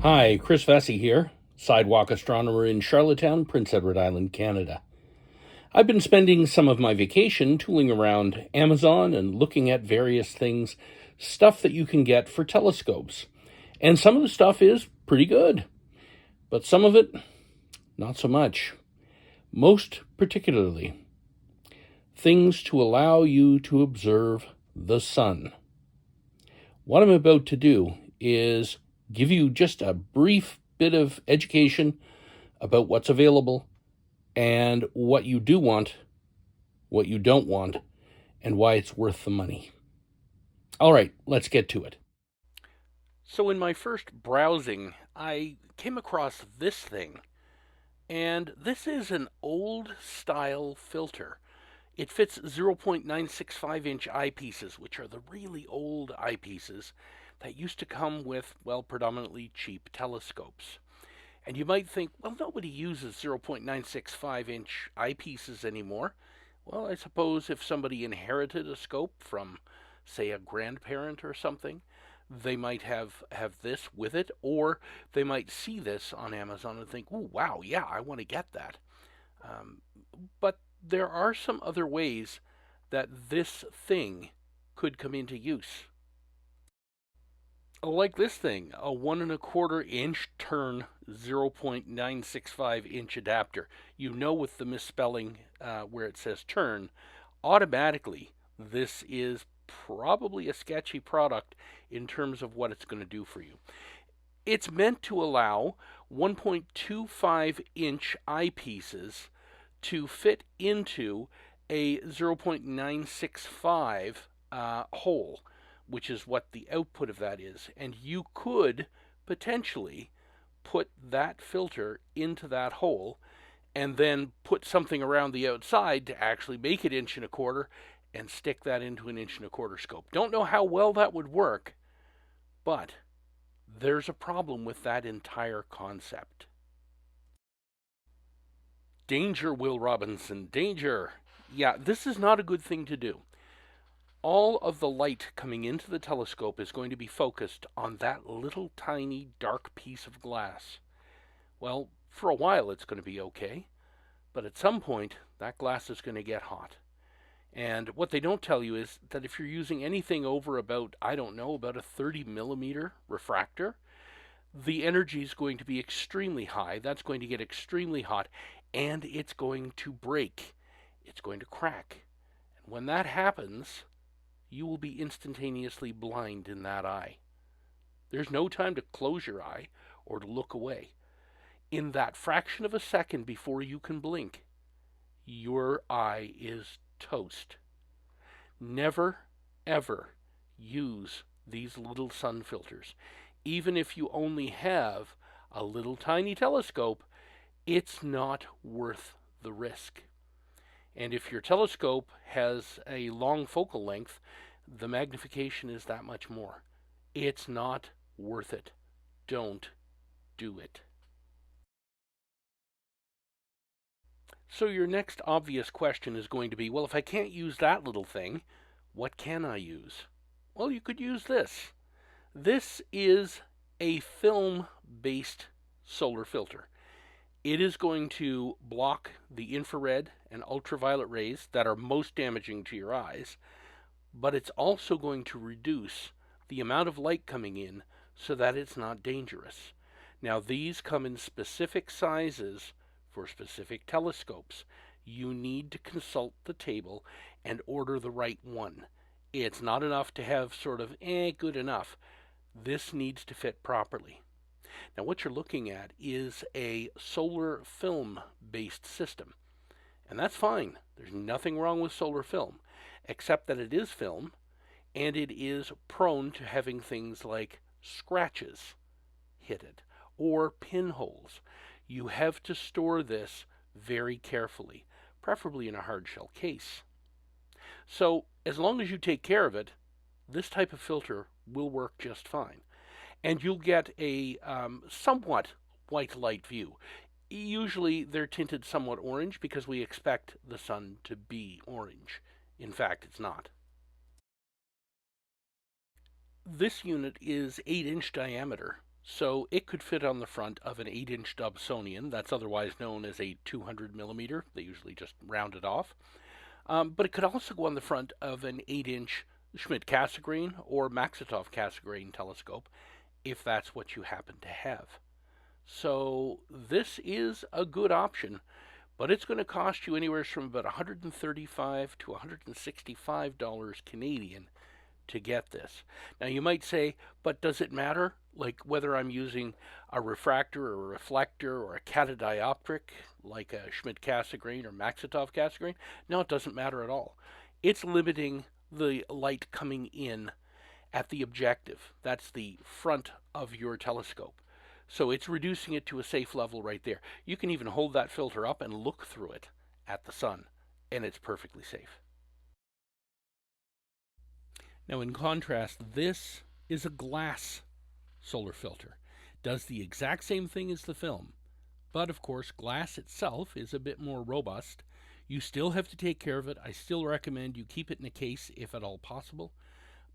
Hi, Chris Vesey here, sidewalk astronomer in Charlottetown, Prince Edward Island, Canada. I've been spending some of my vacation tooling around Amazon and looking at various things, stuff that you can get for telescopes. And some of the stuff is pretty good, but some of it, not so much. Most particularly, things to allow you to observe the sun. What I'm about to do is give you just a brief bit of education about what's available and what you do want, what you don't want, and why it's worth the money. All right, let's get to it. So, in my first browsing, I came across this thing, and this is an old style filter. It fits 0.965-inch eyepieces, which are the really old eyepieces that used to come with, well, predominantly cheap telescopes. And you might think, well, nobody uses 0.965-inch eyepieces anymore. Well, I suppose if somebody inherited a scope from, say, a grandparent or something, they might have this with it, or they might see this on Amazon and think, oh, wow, yeah, I want to get that. Um, but there are some other ways that this thing could come into use. Like this thing, a 1 1/4 inch turn 0.965-inch adapter. You know, with the misspelling where it says turn, automatically this is probably a sketchy product in terms of what it's going to do for you. It's meant to allow 1.25-inch eyepieces to fit into a 0.965 hole, which is what the output of that is. And you could potentially put that filter into that hole and then put something around the outside to actually make it 1 1/4 and stick that into an 1 1/4 scope. Don't know how well that would work, but there's a problem with that entire concept. Danger, Will Robinson, danger. Yeah, this is not a good thing to do. All of the light coming into the telescope is going to be focused on that little tiny dark piece of glass. Well, for a while it's going to be okay, but at some point that glass is going to get hot. And what they don't tell you is that if you're using anything over about, I don't know, about a 30 millimeter refractor, the energy is going to be extremely high. That's going to get extremely hot, and it's going to break. It's going to crack. And when that happens, you will be instantaneously blind in that eye. There's no time to close your eye or to look away. In that fraction of a second before you can blink, your eye is toast. Never, ever use these little sun filters. Even if you only have a little tiny telescope, it's not worth the risk. And if your telescope has a long focal length, the magnification is that much more. It's not worth it. Don't do it. So your next obvious question is going to be, well, if I can't use that little thing, what can I use? Well, you could use this. This is a film-based solar filter. It is going to block the infrared and ultraviolet rays that are most damaging to your eyes, but it's also going to reduce the amount of light coming in so that it's not dangerous. Now, these come in specific sizes for specific telescopes. You need to consult the table and order the right one. It's not enough to have sort of good enough. This needs to fit properly. Now, what you're looking at is a solar film based system, and that's fine. There's nothing wrong with solar film, except that it is film and it is prone to having things like scratches hit it or pinholes. You have to store this very carefully, preferably in a hard shell case. So, as long as you take care of it, this type of filter will work just fine. And you'll get a somewhat white light view. Usually they're tinted somewhat orange because we expect the sun to be orange. In fact, it's not. This unit is 8-inch diameter, So it could fit on the front of an 8-inch Dobsonian, that's otherwise known as a 200 millimeter. They usually just round it off. But it could also go on the front of an 8-inch Schmidt-Cassegrain or Maxitov-Cassegrain telescope, if that's what you happen to have. So this is a good option, but it's going to cost you anywhere from about $135 to $165 Canadian to get this. Now you might say, but does it matter? Like whether I'm using a refractor or a reflector or a catadioptric like a Schmidt-Cassegrain or Maxitov-Cassegrain? No, it doesn't matter at all. It's limiting the light coming in at the objective. That's the front of your telescope. So it's reducing it to a safe level right there. You can even hold that filter up and look through it at the sun, and it's perfectly safe. Now, in contrast, this is a glass solar filter. Does the exact same thing as the film, but of course, glass itself is a bit more robust. You still have to take care of it. I still recommend you keep it in a case if at all possible,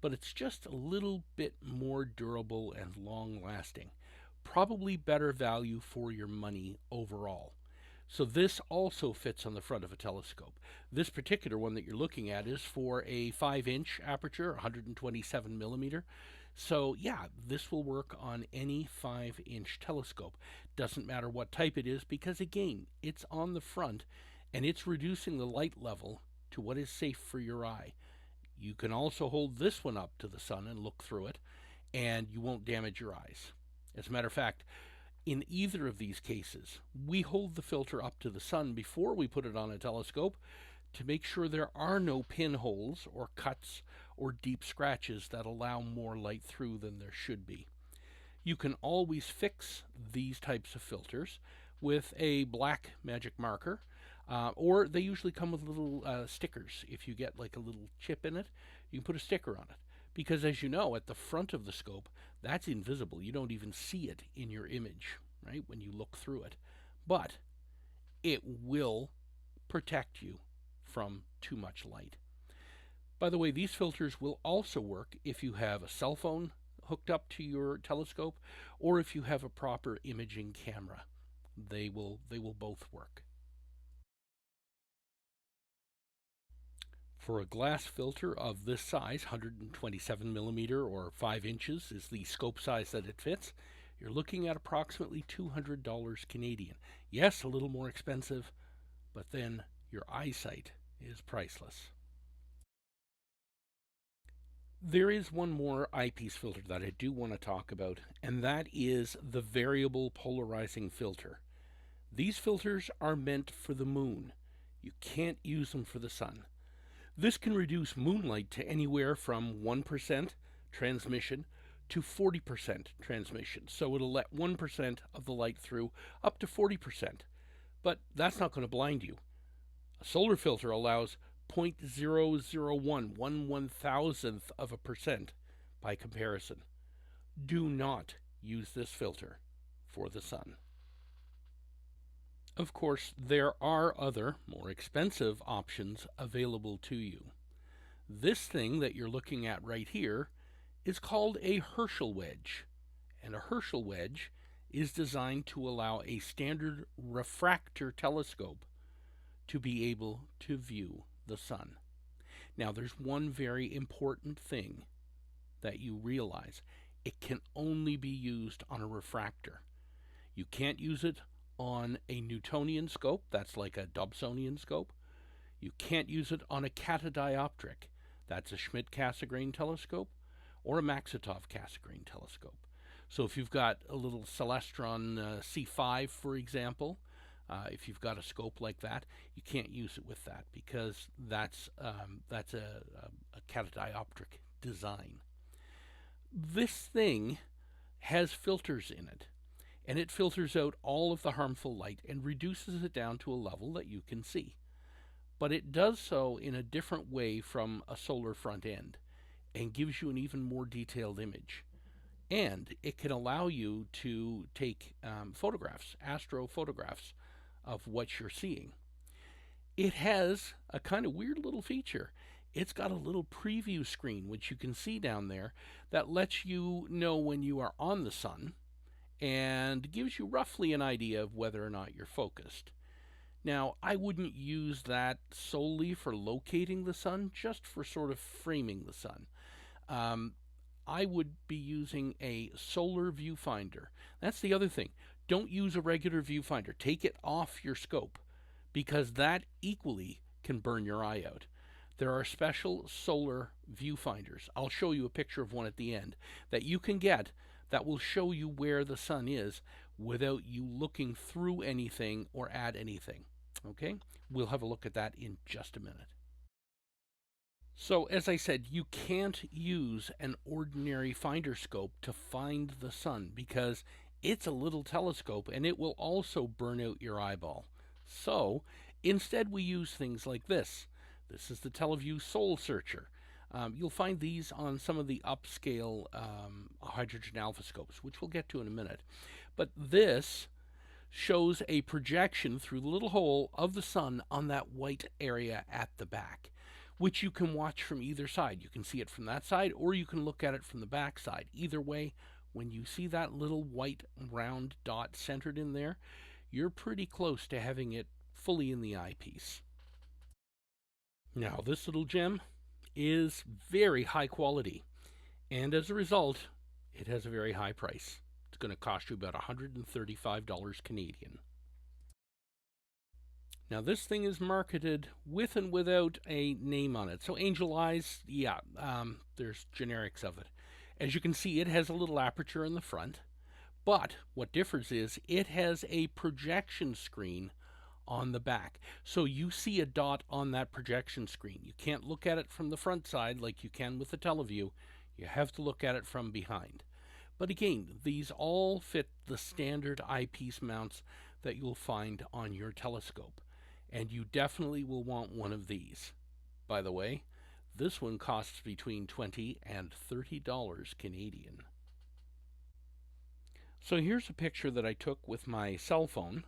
but it's just a little bit more durable and long lasting. Probably better value for your money overall. So this also fits on the front of a telescope. This particular one that you're looking at is for a 5-inch aperture, 127 millimeter. So yeah, this will work on any 5-inch telescope. Doesn't matter what type it is because again, it's on the front and it's reducing the light level to what is safe for your eye. You can also hold this one up to the sun and look through it, and you won't damage your eyes. As a matter of fact, in either of these cases, we hold the filter up to the sun before we put it on a telescope to make sure there are no pinholes or cuts or deep scratches that allow more light through than there should be. You can always fix these types of filters with a black magic marker, or they usually come with little stickers. If you get like a little chip in it, you can put a sticker on it. Because as you know, at the front of the scope, that's invisible. You don't even see it in your image, right, when you look through it. But it will protect you from too much light. By the way, these filters will also work if you have a cell phone hooked up to your telescope or if you have a proper imaging camera. They will both work. For a glass filter of this size, 127 millimeter or 5 inches is the scope size that it fits, you're looking at approximately $200 Canadian. Yes, a little more expensive, but then your eyesight is priceless. There is one more eyepiece filter that I do want to talk about, and that is the variable polarizing filter. These filters are meant for the moon. You can't use them for the sun. This can reduce moonlight to anywhere from 1% transmission to 40% transmission. So it'll let 1% of the light through up to 40%. But that's not going to blind you. A solar filter allows 0.001, 1/1000th of a percent by comparison. Do not use this filter for the sun. Of course, there are other, more expensive options available to you. This thing that you're looking at right here is called a Herschel wedge. And a Herschel wedge is designed to allow a standard refractor telescope to be able to view the sun. Now, there's one very important thing that you realize. It can only be used on a refractor. You can't use it on a Newtonian scope, that's like a Dobsonian scope. You can't use it on a catadioptric, that's a Schmidt-Cassegrain telescope, or a Maxitov-Cassegrain telescope. So if you've got a little Celestron C5, for example, if you've got a scope like that, you can't use it with that because that's a catadioptric design. This thing has filters in it, and it filters out all of the harmful light and reduces it down to a level that you can see. But it does so in a different way from a solar front end and gives you an even more detailed image. And it can allow you to take photographs, astrophotographs of what you're seeing. It has a kind of weird little feature. It's got a little preview screen, which you can see down there, that lets you know when you are on the sun and gives you roughly an idea of whether or not you're focused. Now, I wouldn't use that solely for locating the sun, just for sort of framing the sun. I would be using a solar viewfinder. That's the other thing. Don't use a regular viewfinder. Take it off your scope, because that equally can burn your eye out. There are special solar viewfinders. I'll show you a picture of one at the end that you can get that will show you where the sun is without you looking through anything or at anything. Okay? We'll have a look at that in just a minute. So, as I said, you can't use an ordinary finder scope to find the sun because it's a little telescope and it will also burn out your eyeball. So, instead we use things like this. This is the TeleVue Soul Searcher. You'll find these on some of the upscale hydrogen alpha scopes, which we'll get to in a minute. But this shows a projection through the little hole of the sun on that white area at the back, which you can watch from either side. You can see it from that side, or you can look at it from the back side. Either way, when you see that little white round dot centered in there, you're pretty close to having it fully in the eyepiece. Now, this little gem is very high quality, and as a result, it has a very high price. It's going to cost you about $135 Canadian. Now, this thing is marketed with and without a name on it. So, Angel Eyes, yeah, there's generics of it. As you can see, it has a little aperture in the front, but what differs is it has a projection screen on the back. So you see a dot on that projection screen. You can't look at it from the front side like you can with the TeleVue. You have to look at it from behind. But again, these all fit the standard eyepiece mounts that you'll find on your telescope. And you definitely will want one of these. By the way, this one costs between $20 and $30 Canadian. So here's a picture that I took with my cell phone.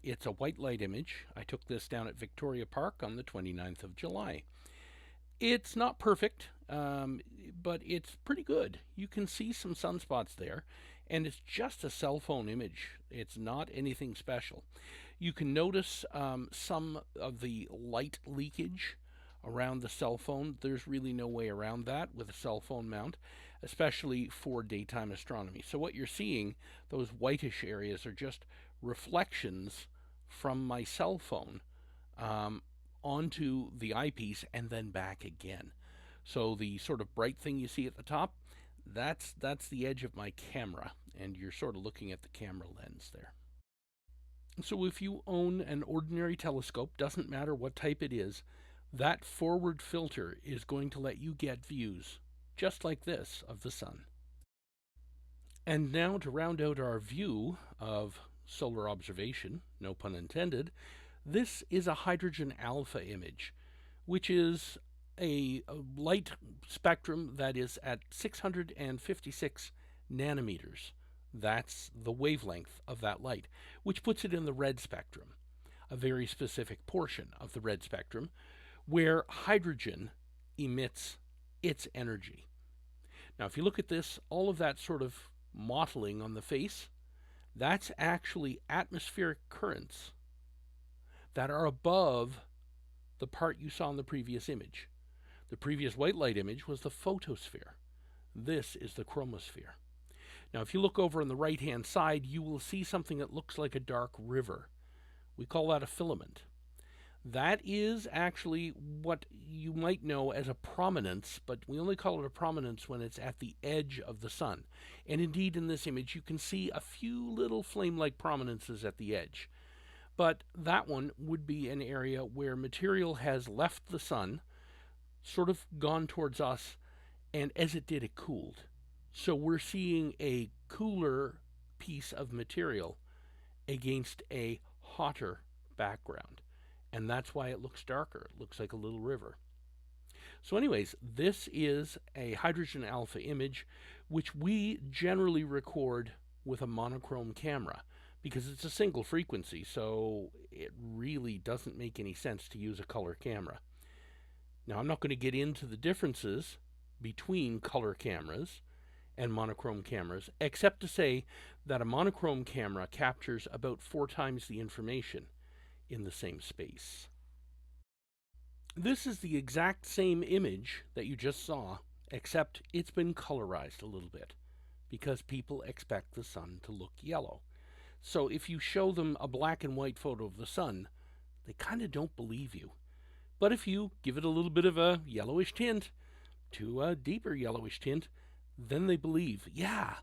It's a white light image. I took this down at Victoria Park on the 29th of July. It's not perfect, but it's pretty good. You can see some sunspots there, and it's just a cell phone image. It's not anything special. You can notice some of the light leakage around the cell phone. There's really no way around that with a cell phone mount, especially for daytime astronomy. So what you're seeing, those whitish areas, are just reflections from my cell phone onto the eyepiece and then back again. So the sort of bright thing you see at the top, that's the edge of my camera, and you're sort of looking at the camera lens there. So if you own an ordinary telescope, doesn't matter what type it is, that forward filter is going to let you get views just like this of the sun. And now, to round out our view of solar observation, no pun intended, this is a hydrogen alpha image, which is a light spectrum that is at 656 nanometers. That's the wavelength of that light, which puts it in the red spectrum, a very specific portion of the red spectrum, where hydrogen emits its energy. Now, if you look at this, all of that sort of mottling on the face, that's actually atmospheric currents that are above the part you saw in the previous image. The previous white light image was the photosphere. This is the chromosphere. Now, if you look over on the right-hand side, you will see something that looks like a dark river. We call that a filament. That is actually what you might know as a prominence, but we only call it a prominence when it's at the edge of the sun. And indeed, in this image, you can see a few little flame-like prominences at the edge. But that one would be an area where material has left the sun, sort of gone towards us, and as it did, it cooled. So we're seeing a cooler piece of material against a hotter background. And that's why it looks darker. It looks like a little river. So anyways, this is a hydrogen alpha image, which we generally record with a monochrome camera because it's a single frequency, so it really doesn't make any sense to use a color camera. Now, I'm not going to get into the differences between color cameras and monochrome cameras, except to say that a monochrome camera captures about 4 times the information in the same space. This is the exact same image that you just saw, except it's been colorized a little bit because people expect the sun to look yellow. So if you show them a black and white photo of the sun, they kind of don't believe you. But if you give it a little bit of a yellowish tint to a deeper yellowish tint, then they believe, yeah,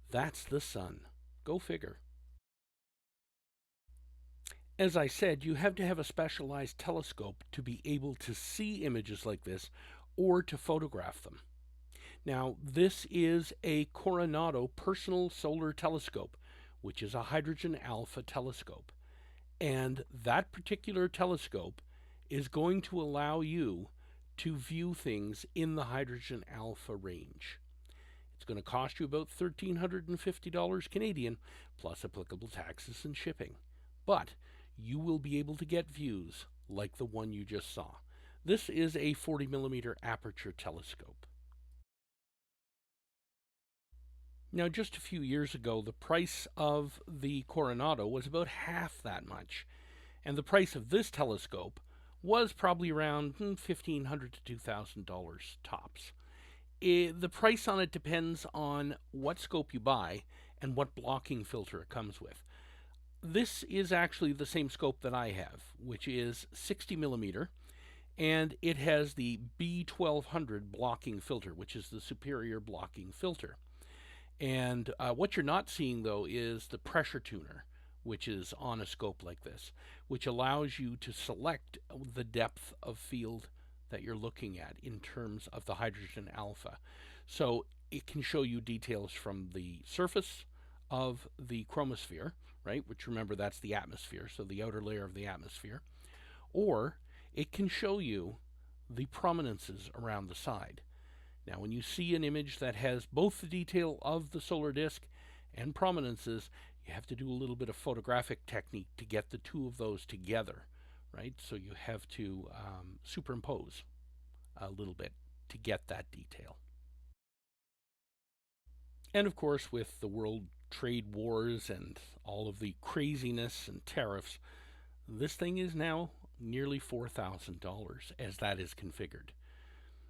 that's the sun. Go figure. As I said, you have to have a specialized telescope to be able to see images like this or to photograph them. Now, this is a Coronado Personal Solar Telescope, which is a hydrogen alpha telescope. And that particular telescope is going to allow you to view things in the hydrogen alpha range. It's going to cost you about $1,350 Canadian, plus applicable taxes and shipping. But you will be able to get views like the one you just saw. This is a 40 millimeter aperture telescope. Now, just a few years ago, the price of the Coronado was about half that much, and the price of this telescope was probably around $1,500 to $2,000 tops. The price on it depends on what scope you buy and what blocking filter it comes with. This is actually the same scope that I have, which is 60 millimeter, and it has the B1200 blocking filter, which is the superior blocking filter. And what you're not seeing, though, is the pressure tuner, which is on a scope like this, which allows you to select the depth of field that you're looking at in terms of the hydrogen alpha. So it can show you details from the surface of the chromosphere, right? Which, remember, that's the atmosphere, so the outer layer of the atmosphere. Or it can show you the prominences around the side. Now, when you see an image that has both the detail of the solar disk and prominences, you have to do a little bit of photographic technique to get the two of those together, right? So you have to superimpose a little bit to get that detail. And of course, with the world trade wars and all of the craziness and tariffs, this thing is now nearly $4,000 as that is configured.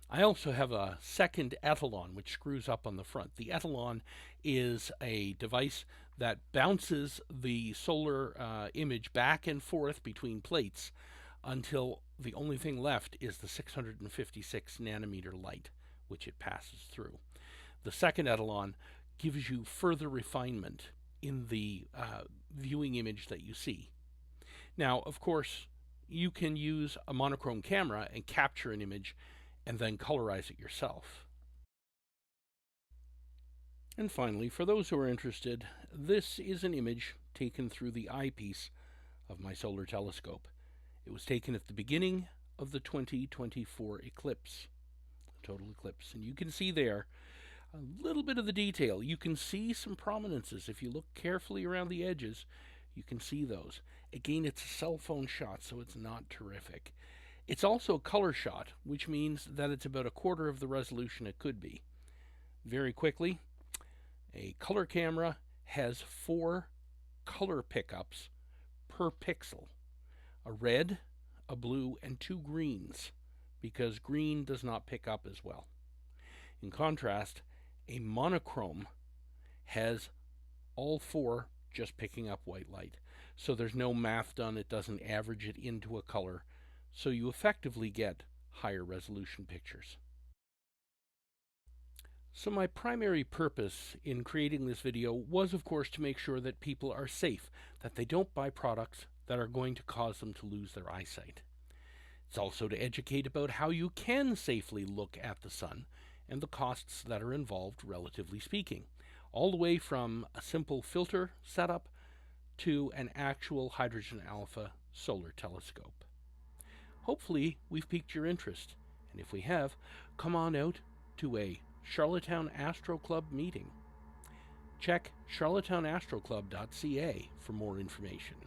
I also have a second Ettalon, which screws up on the front. The Ettalon is a device that bounces the solar image back and forth between plates until the only thing left is the 656 nanometer light, which it passes through. The second Ettalon gives you further refinement in the viewing image that you see. Now, of course, you can use a monochrome camera and capture an image and then colorize it yourself. And finally, for those who are interested, this is an image taken through the eyepiece of my solar telescope. It was taken at the beginning of the 2024 eclipse, the total eclipse. And you can see there a little bit of the detail. You can see some prominences. If you look carefully around the edges, you can see those. Again, it's a cell phone shot, so it's not terrific. It's also a color shot, which means that it's about a quarter of the resolution it could be. Very quickly, a color camera has 4 color pickups per pixel. A red, a blue, and 2 greens, because green does not pick up as well. In contrast, a monochrome has all 4 just picking up white light. So there's no math done, it doesn't average it into a color. So you effectively get higher resolution pictures. So my primary purpose in creating this video was, of course, to make sure that people are safe, that they don't buy products that are going to cause them to lose their eyesight. It's also to educate about how you can safely look at the sun and the costs that are involved, relatively speaking, all the way from a simple filter setup to an actual hydrogen alpha solar telescope. Hopefully, we've piqued your interest, and if we have, come on out to a Charlottetown Astro Club meeting. Check charlottetownAstroclub.ca for more information.